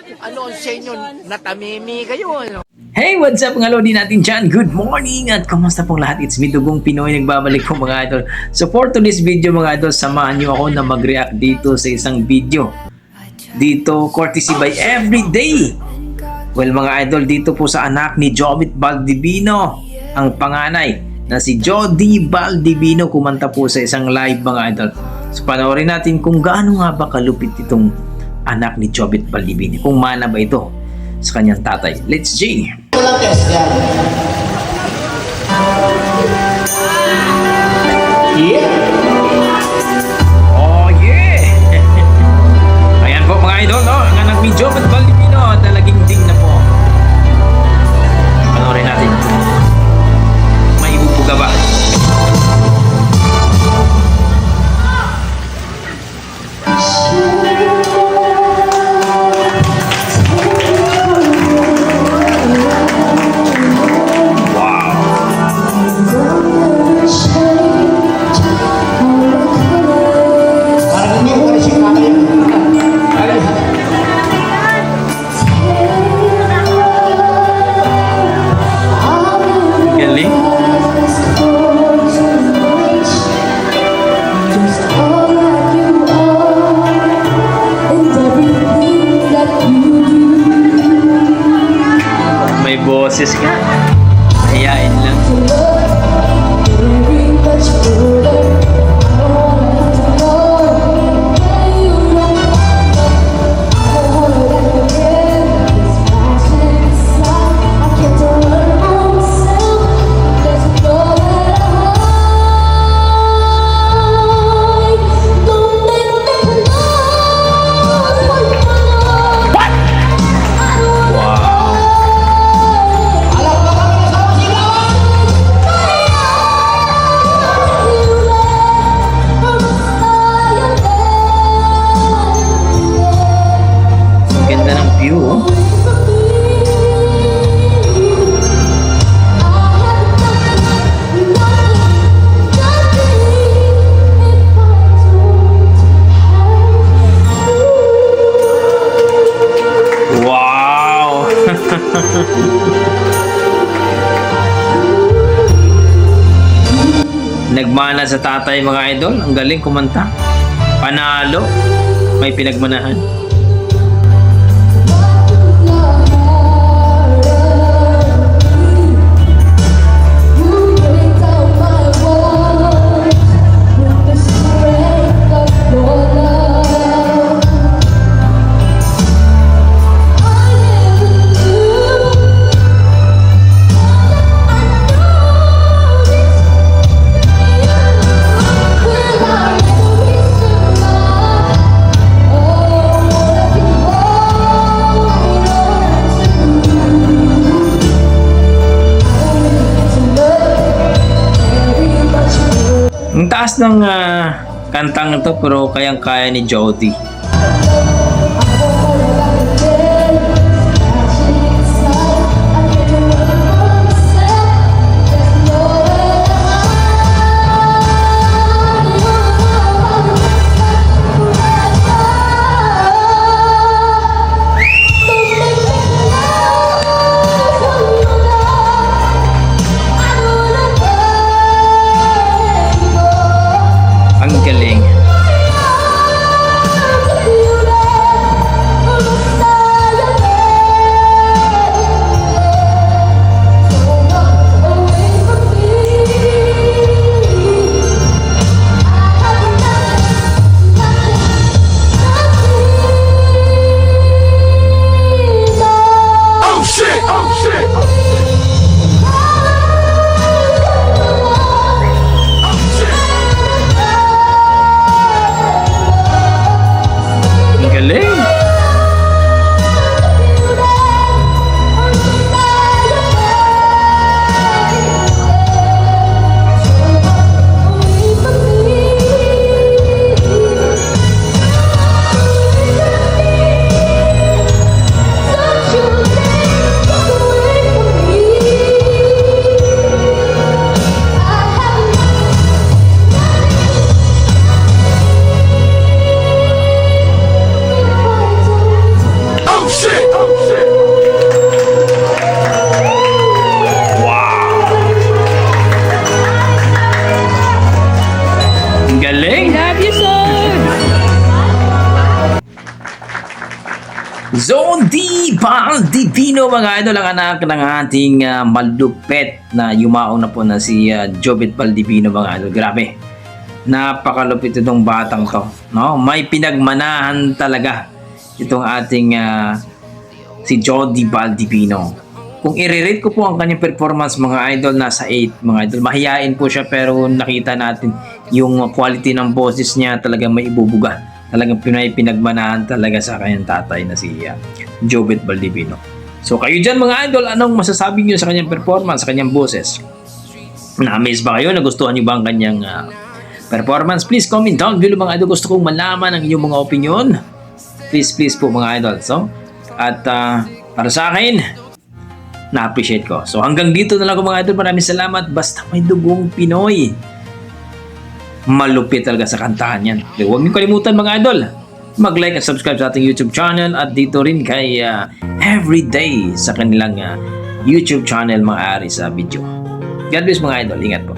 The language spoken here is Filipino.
Ano sa inyo? Natamimi kayo, ano? Hey, what's up mga lodi natin dyan? Good morning at kamusta pong lahat? It's me, Dugong Pinoy, nagbabalik po mga idol. So for today's video mga idol, samahan nyo ako na mag-react dito sa isang video. Dito, courtesy by Everyday. Well mga idol, dito po sa anak ni Jovit Baldivino, ang panganay na si Jody Baldivino, kumanta po sa isang live mga idol. So panoorin natin kung gaano nga ba kalupit itong anak ni Jovit Baldivino, kung mana ba ito sa kanyang tatay. Let's G! Walang test yan. Yeah. Oh yeah! Ayan po mga idol, no? Ang anak ni Jovit Baldivino, talagang ding na po. Panoorin natin. May ibubuga ba? Parang hindi ko rin siya kakain. Galing. May boses ka. Hayain lang. Wow. Alam ka ba kung sa sigawan? Ang ganda ng view, oh. Wow! Nagmana sa tatay mga idol. Ang galing kumanta. Panalo. May pinagmanahan. Ang taas ng kantang ito pero kayang-kaya ni Jody. Ang galing. Jody Baldivino mga idol, ang anak ng ating malupet na yumaong na po na si Jobet Baldivino mga idol. Grabe, napakalupit itong batang to, no? May pinagmanahan talaga itong ating si Jody Baldivino. Kung i-rate ko po ang kanyang performance mga idol, nasa 8 mga idol. Mahihain po siya pero nakita natin yung quality ng boses niya, talaga may ibubuga. Talagang pinagmanahan talaga sa kanyang tatay na si Jobet Baldivino. So kayo dyan mga idol, anong masasabi niyo sa kanyang performance, sa kanyang boses? Na-amaze ba kayo? Nagustuhan niyo ba ang kanyang performance? Please comment down below mga idol. Gusto kong malaman ang inyong mga opinion. Please po mga idol. So, at para sa akin, na-appreciate ko. So hanggang dito na lang ako mga idol. Maraming salamat. Basta may dugong Pinoy, malupit talaga sa kantahan yan. Okay, huwag niyo kalimutan mga idol, mag-like at subscribe sa ating YouTube channel at dito rin kay Everyday sa kanilang YouTube channel mga ari sa video. God bless mga idol. Ingat po.